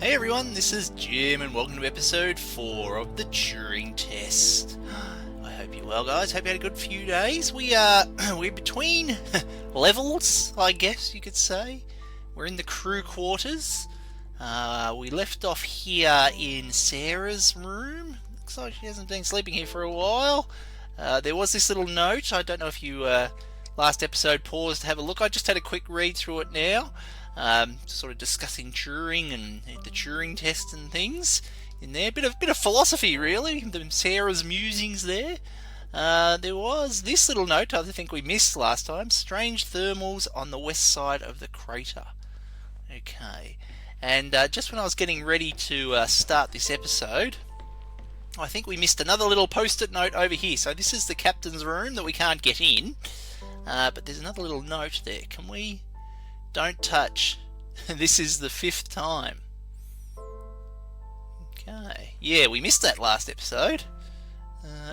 Hey everyone, this is Jim and welcome to episode 4 of the Turing Test. I hope you're well, guys. Hope you had a good few days. We're between levels, I guess you could say. We're in the crew quarters. We left off here in Sarah's room. Looks like she hasn't been sleeping here for a while. There was this little note. I don't know if you last episode paused to have a look. I just had a quick read through it now. Sort of discussing Turing and the Turing Test and things in there. Bit of philosophy, really. Sarah's musings there. There was this little note I think we missed last time. Strange thermals on the west side of the crater. Okay. And just when I was getting ready to start this episode, I think we missed another little post-it note over here. So this is the captain's room that we can't get in. But there's another little note there. Can we... Don't touch. This is the 5th time. Okay. Yeah, we missed that last episode.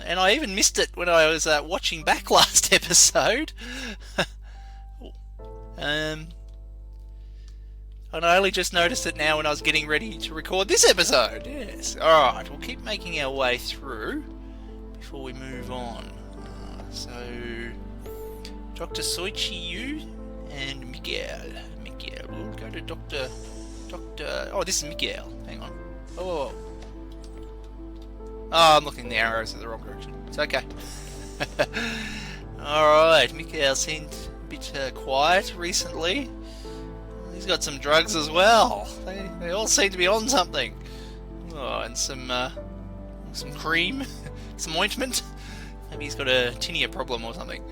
And I even missed it when I was watching back last episode. And I only just noticed it now when I was getting ready to record this episode. Yes. Alright, we'll keep making our way through before we move on. So, Dr. Soichi Yu and Miguel. We'll go to Dr. Oh, this is Miguel. Hang on. Oh, I'm looking the arrows in the wrong direction. It's okay. Alright, Miguel seemed a bit quiet recently. He's got some drugs as well. They all seem to be on something. Oh, and some cream, some ointment. Maybe he's got a tinea problem or something.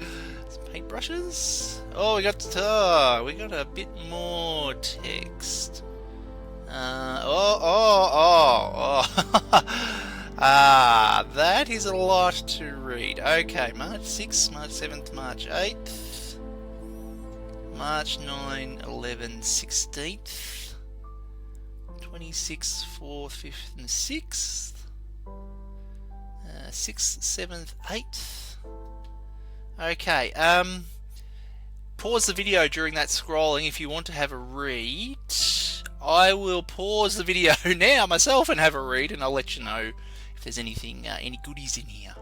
Paintbrushes. Oh, we got a bit more text. That is a lot to read. Okay, March 6th, March 7th, March 8th, March 9, 11, 16th, 26th, 4th, 5th, and 6th, 6th, 7th, 8th. Okay, pause the video during that scrolling if you want to have a read. I will pause the video now myself and have a read, and I'll let you know if there's anything, any goodies in here.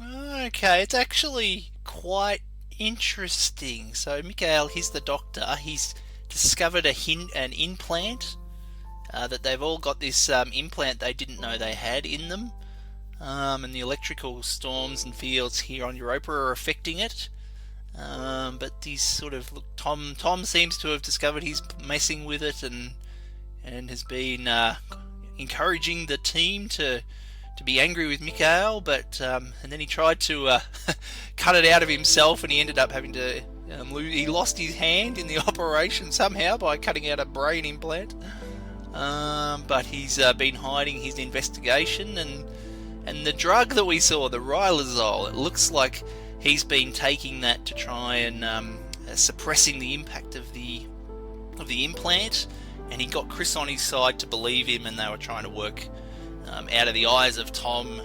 Okay, it's actually quite interesting. So Mikhail, he's the doctor. He's discovered an implant, that they've all got this implant they didn't know they had in them. And the electrical storms and fields here on Europa are affecting it. But these sort of Tom seems to have discovered he's messing with it and has been encouraging the team to be angry with Mikhail, but and then he tried to cut it out of himself, and he ended up having to he lost his hand in the operation somehow by cutting out a brain implant. But he's been hiding his investigation, and the drug that we saw, the riluzole, it looks like he's been taking that to try and suppressing the impact of the implant, and he got Chris on his side to believe him, and they were trying to work out of the eyes of Tom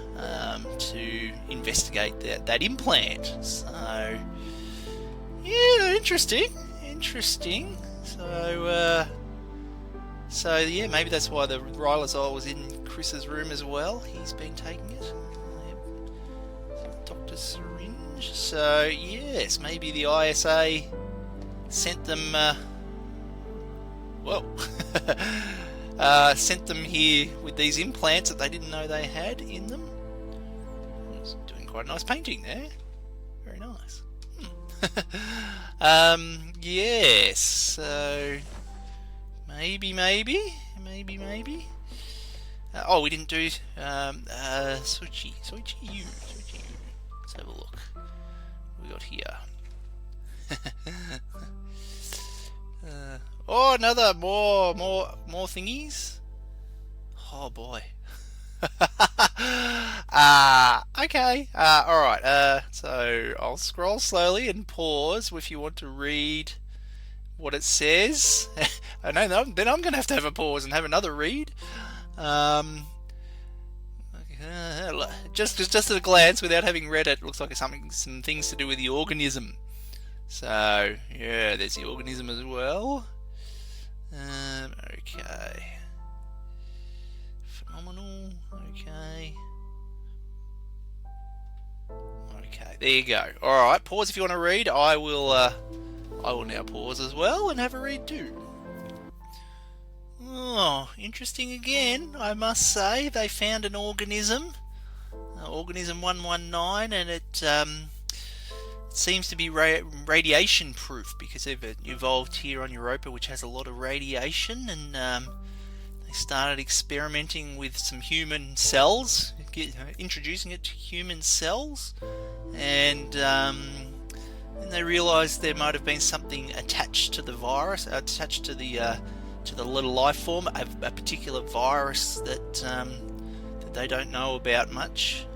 to investigate that implant. So yeah, interesting. So yeah, maybe that's why the riluzole was in Chris's room as well. He's been taking it. Dr. Syringe. So yes, maybe the ISA sent them. Sent them here with these implants that they didn't know they had in them. He's doing quite a nice painting there. Very nice. Yes. So maybe. Oh, we didn't do Soichi Yu. Let's have a look. What we got here? Oh, another more thingies. Oh boy. Okay. All right. So I'll scroll slowly and pause if you want to read what it says. I know. Then I'm going to have a pause and have another read. Just at a glance, without having read it, looks like some things to do with the organism. So yeah, there's the organism as well. Okay. Phenomenal. Okay. Okay, there you go. Alright, pause if you want to read. I will now pause as well and have a read too. Oh, interesting again, I must say. They found an organism, organism 119, and it seems to be radiation proof because it evolved here on Europa, which has a lot of radiation, and they started experimenting with some human cells, introducing it to human cells, and they realised there might have been something attached to the virus, attached to the little life form, a particular virus that they don't know about much,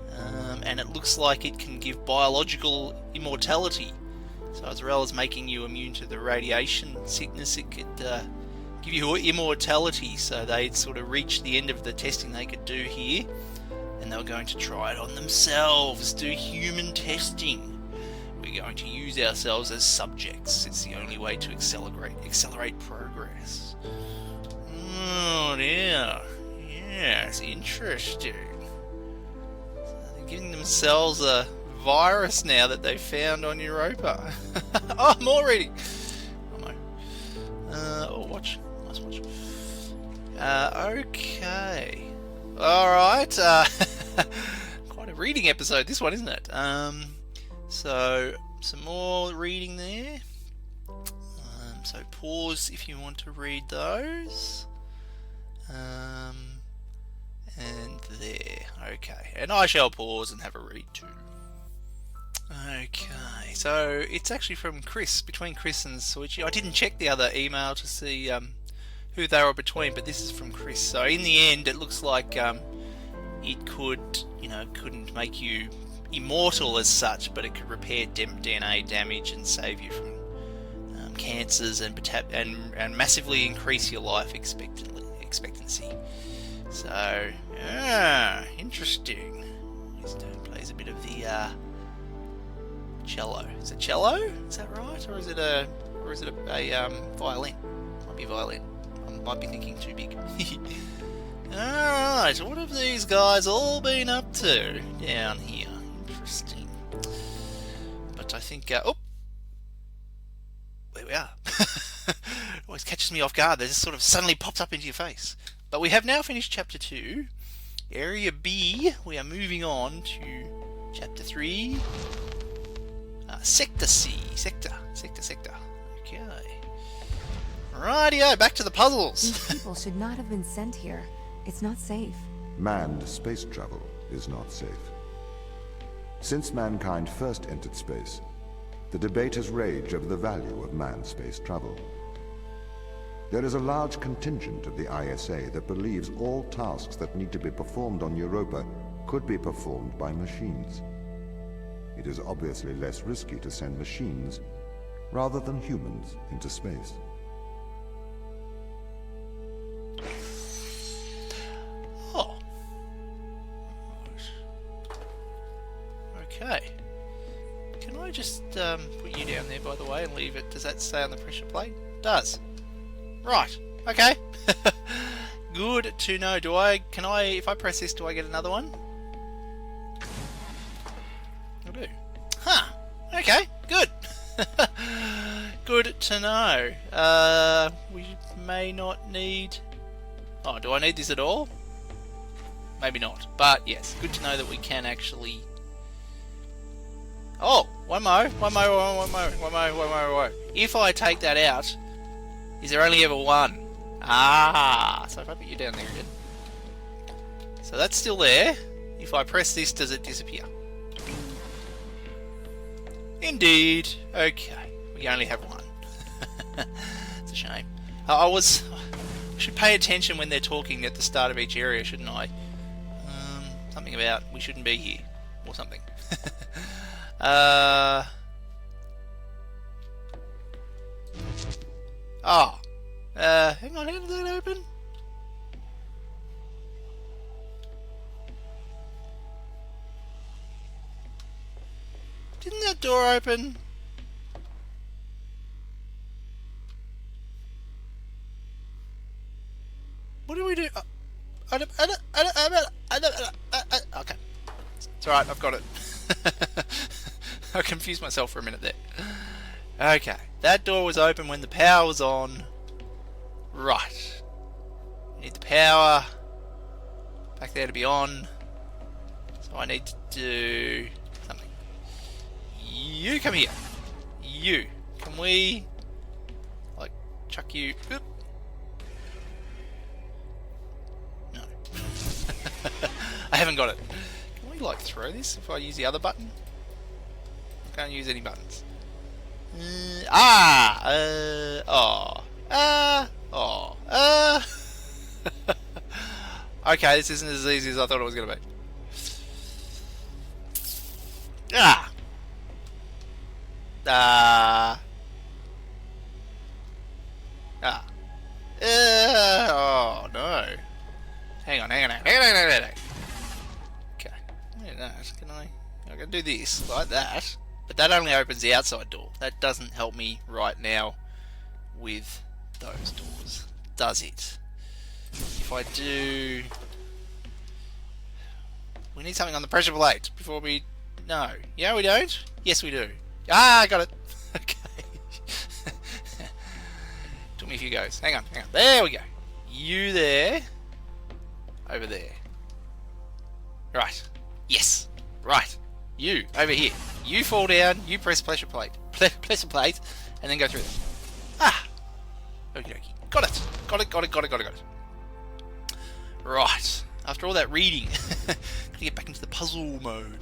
and it looks like it can give biological immortality. So as well as making you immune to the radiation sickness, it could give you immortality. So they'd sort of reached the end of the testing they could do here, and they were going to try it on themselves, do human testing. We're going to use ourselves as subjects. It's the only way to accelerate progress. Oh dear. Yeah, it's interesting. So they're giving themselves a virus now that they found on Europa. Oh, more reading. Oh no. Watch. Nice watch. Okay. Alright. Quite a reading episode, this one, isn't it? So, some more reading there. So pause if you want to read those. And there. Okay. And I shall pause and have a read too. Okay. So it's actually from Chris, between Chris and Soichi. I didn't check the other email to see who they were between, but this is from Chris. So in the end, it looks like it could, couldn't make you immortal as such, but it could repair DNA damage and save you from cancers and massively increase your life expectancy. So, interesting. This dude plays a bit of the cello. Is it cello? Is that right, or is it a violin? Might be violin. I might be thinking too big. All right, what have these guys all been up to down here? Interesting. But I think there we are. Always catches me off guard. They just sort of suddenly pops up into your face. But we have now finished chapter 2, area B. We are moving on to chapter 3, sector C. Sector. Okay. Rightio, back to the puzzles. These people should not have been sent here. It's not safe. Manned space travel is not safe. Since mankind first entered space, the debate has raged over the value of manned space travel. There is a large contingent of the ISA that believes all tasks that need to be performed on Europa could be performed by machines. It is obviously less risky to send machines rather than humans into space. Oh. Okay. Can I just put you down there, by the way, and leave it? Does that stay on the pressure plate? It does. Right. Okay. Good to know. If I press this, do I get another one? I do. Huh. Okay. Good. Good to know. We may not need... Oh, do I need this at all? Maybe not. But yes, good to know that we can actually... Oh, one more. If I take that out, is there only ever one? Ah, so if I put you down there again. So that's still there. If I press this, does it disappear? Indeed. Okay, we only have one. It's a shame. I should pay attention when they're talking at the start of each area, shouldn't I? Something about we shouldn't be here, or something. Hang on, how did that open? Didn't that door open? alright, I've got it. I confused myself for a minute there. Okay, that door was open when the power was on. Right. We need the power back there to be on. So I need to do something. You come here. You. Can we, like, chuck you? Oop. No. I haven't got it. Can we, like, throw this if I use the other button? I can't use any buttons. Okay, this isn't as easy as I thought it was going to be. Oh no. Hang on. Okay. Can I can do this like that. But that only opens the outside door. That doesn't help me right now with those doors, does it? If I do... We need something on the pressure plate before we... No. Yeah, we don't? Yes, we do. Ah, I got it. Okay. Took me a few goes. Hang on. There we go. You there. Over there. Right. Yes. Right. You, over here. You fall down, you press pressure plate, and then go through there. Ah! Okie dokie. Got it. Right. After all that reading, gotta get back into the puzzle mode.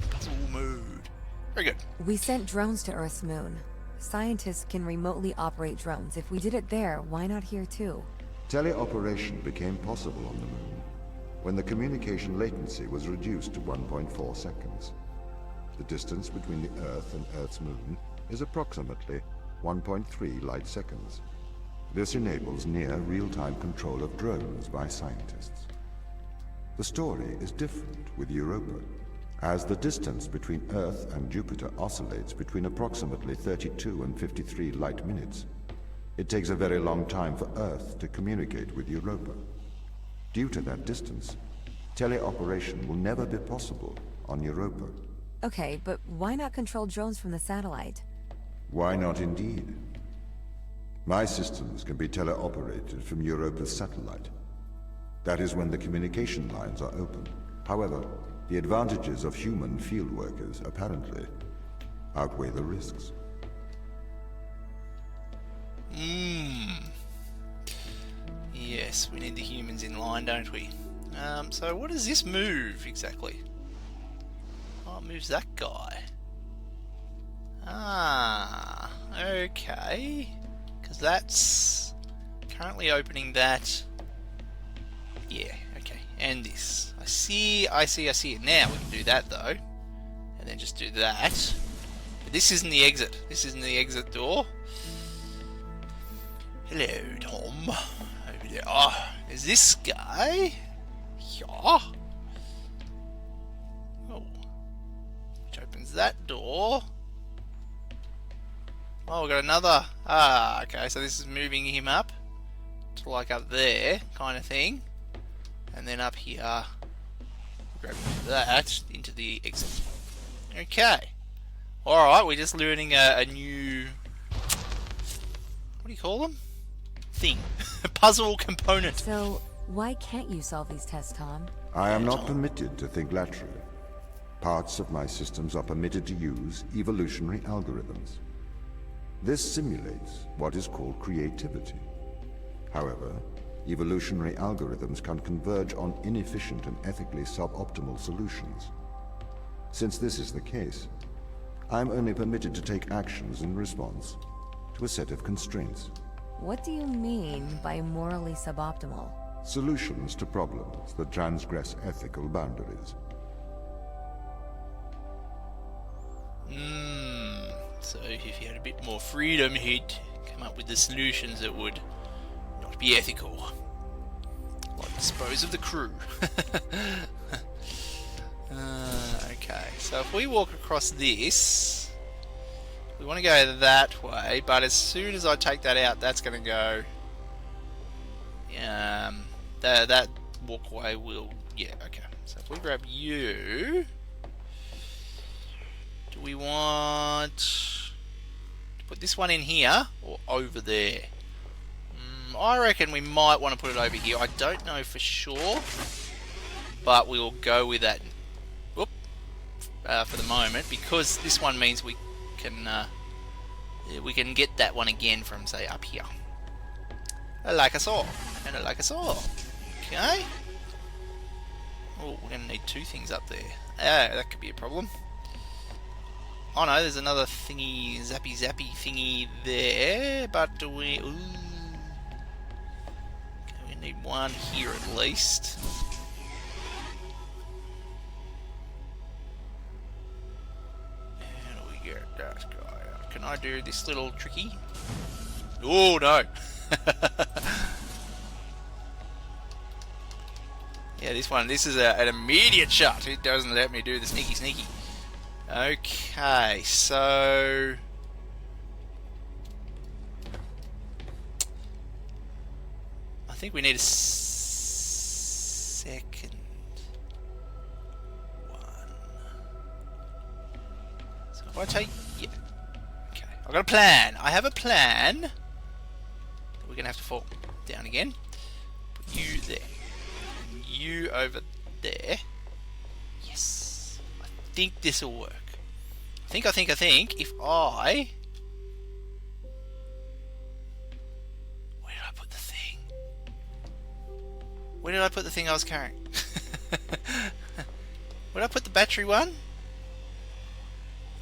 Very good. We sent drones to Earth's moon. Scientists can remotely operate drones. If we did it there, why not here too? Teleoperation became possible on the moon when the communication latency was reduced to 1.4 seconds. The distance between the Earth and Earth's moon is approximately 1.3 light seconds. This enables near real-time control of drones by scientists. The story is different with Europa, as the distance between Earth and Jupiter oscillates between approximately 32 and 53 light minutes. It takes a very long time for Earth to communicate with Europa. Due to that distance, teleoperation will never be possible on Europa. Okay, but why not control drones from the satellite? Why not indeed? My systems can be teleoperated from Europa's satellite. That is when the communication lines are open. However, the advantages of human field workers apparently outweigh the risks. Yes, we need the humans in line, don't we? So what does this move exactly? Oh, it moves that guy. Ah, okay. Because that's currently opening that. Yeah, okay. And this. I see it. Now we can do that though. And then just do that. But this isn't the exit. This isn't the exit door. Hello, Tom. Over there. Oh, there's this guy. Yeah. Oh. Which opens that door. Oh, we've got another. Ah, okay. So this is moving him up to like up there kind of thing. And then up here, grab that into the exit. Okay. Alright, we're just learning a new... What do you call them? Thing. Puzzle component. So, why can't you solve these tests, Tom? I am not permitted to think laterally. Parts of my systems are permitted to use evolutionary algorithms. This simulates what is called creativity. However, evolutionary algorithms can converge on inefficient and ethically suboptimal solutions. Since this is the case, I am only permitted to take actions in response to a set of constraints. What do you mean by morally suboptimal? Solutions to problems that transgress ethical boundaries. So if you had a bit more freedom, he'd come up with the solutions that would not be ethical. Like dispose of the crew. Okay, so if we walk across this, we want to go that way, but as soon as I take that out, that's going to go... that walkway will... Yeah, okay. So if we grab you... we want to put this one in here or over there? I reckon we might want to put it over here. I don't know for sure, but we will go with that for the moment, because this one means we can get that one again from, say, up here. Like I saw, and like I saw. Okay. Oh, we're going to need two things up there. That could be a problem. Oh no, there's another thingy, zappy thingy there, but do we... Ooh. Okay, we need one here at least. How do we get that guy out? Can I do this little tricky? Oh no! Yeah, this is an immediate shot. It doesn't let me do the sneaky. Okay, so... I think we need a second one. So if I take... Yeah. Okay, I've got a plan. I have a plan. We're going to have to fall down again. Put you there. You over there. Yes. I think this will work. I think if I... Where did I put the thing? Where did I put the thing I was carrying? Where did I put the battery one?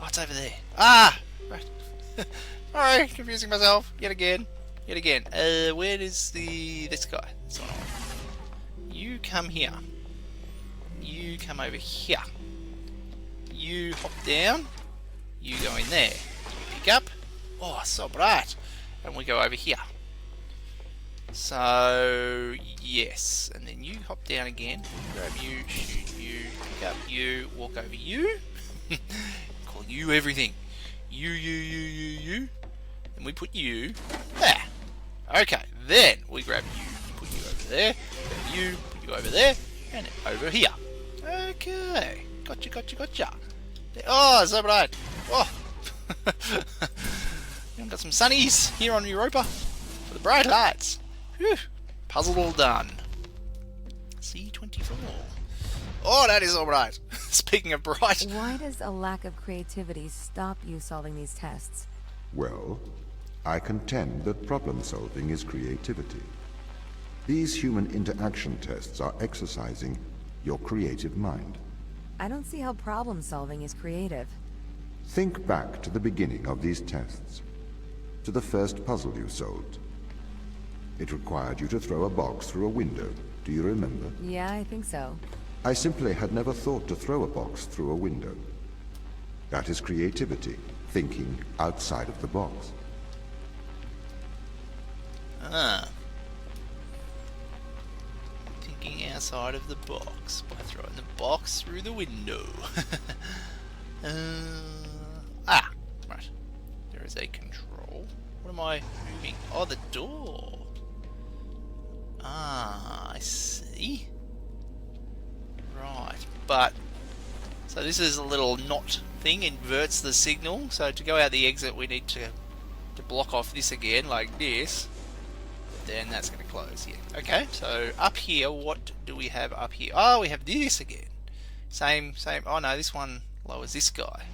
Oh, it's over there. Ah! Right. Alright, confusing myself. Yet again. Where is this guy? This one. You come here. You come over here. You hop down. You go in there. You pick up. Oh, so bright. And we go over here. So, yes. And then you hop down again. Grab you, shoot you, pick up you, walk over you. Call you everything. You. And we put you there. Okay, then we grab you, put you over there, grab you, put you over there, and over here. Okay, gotcha. Oh, so bright. Oh, we've got some sunnies here on Europa for the bright lights. Whew. Puzzle all done. C24. Oh, that is all right. Speaking of bright. Why does a lack of creativity stop you solving these tests? Well, I contend that problem-solving is creativity. These human interaction tests are exercising your creative mind. I don't see how problem-solving is creative. Think back to the beginning of these tests, to the first puzzle you solved. It required you to throw a box through a window. Do you remember? Yeah, I think so. I simply had never thought to throw a box through a window. That is creativity, thinking outside of the box. Thinking outside of the box by throwing the box through the window. Right. There is a control. What am I moving? Oh, the door. I see. Right, but... So this is a little knot thing, inverts the signal. So to go out the exit, we need to block off this again, like this. Then that's going to close here. Okay, so up here, what do we have up here? Oh, we have this again. Same. Oh no, this one lowers this guy.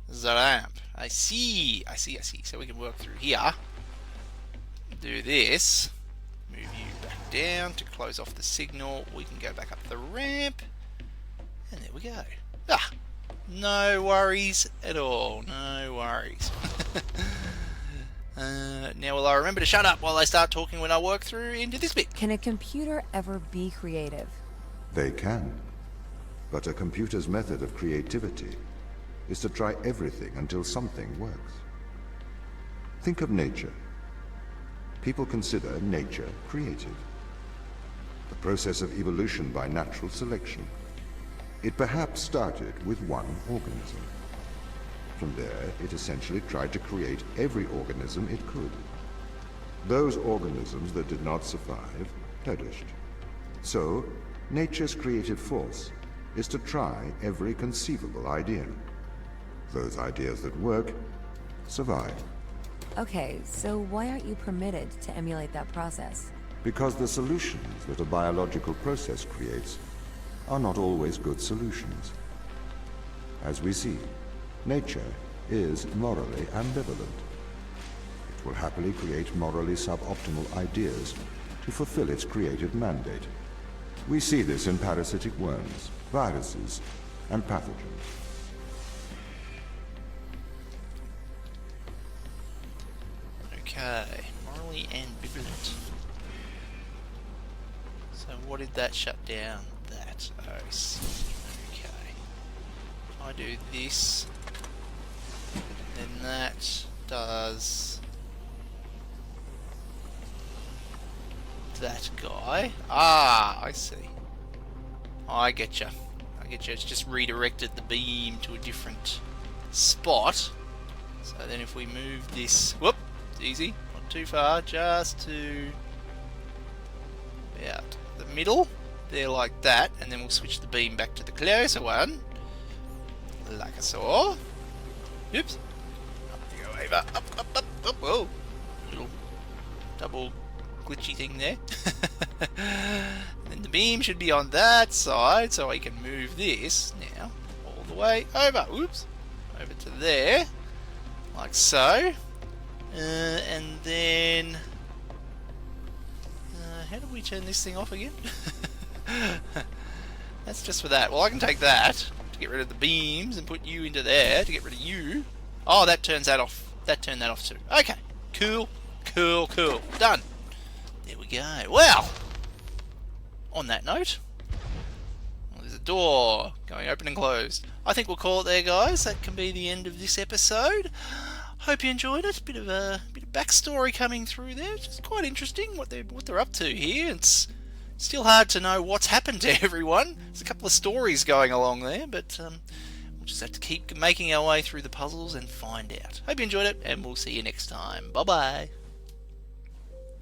The ramp. I see. So we can work through here. Do this. Move you back down to close off the signal. We can go back up the ramp. And there we go. No worries at all. No worries. Now will I remember to shut up while I start talking when I work through into this bit? Can a computer ever be creative? They can. But a computer's method of creativity is to try everything until something works. Think of nature. People consider nature creative. The process of evolution by natural selection. It perhaps started with one organism. From there, it essentially tried to create every organism it could. Those organisms that did not survive perished. So, nature's creative force is to try every conceivable idea. Those ideas that work survive. Okay, so why aren't you permitted to emulate that process? Because the solutions that a biological process creates are not always good solutions. As we see, nature is morally ambivalent. It will happily create morally suboptimal ideas to fulfill its creative mandate. We see this in parasitic worms, viruses, and pathogens. Okay, morally ambivalent. So what did that shut down? That. Oh, I see. Okay. If I do this, then that does that guy. Ah, I see. I getcha. I getcha. It's just redirected the beam to a different spot. So then if we move this... Whoop! It's easy. Not too far. Just to... about the middle. There like that. And then we'll switch the beam back to the closer one. Like I saw. Oops. Up you go, Ava. Up, up, up, up. Whoa. Little double glitchy thing there. Then the beam should be on that side, so I can move this now all the way over. Oops. Over to there. Like so. And then... how do we turn this thing off again? That's just for that. Well, I can take that to get rid of the beams and put you into there to get rid of you. Oh, that turns that off. That turned that off too. Okay. Cool. Cool, cool. Done. There we go. Well, on that note, there's a door going open and closed. I think we'll call it there, guys. That can be the end of this episode. Hope you enjoyed it. Bit of backstory coming through there. It's quite interesting what they're up to here. It's still hard to know what's happened to everyone. There's a couple of stories going along there, but we'll just have to keep making our way through the puzzles and find out. Hope you enjoyed it, and we'll see you next time. Bye bye.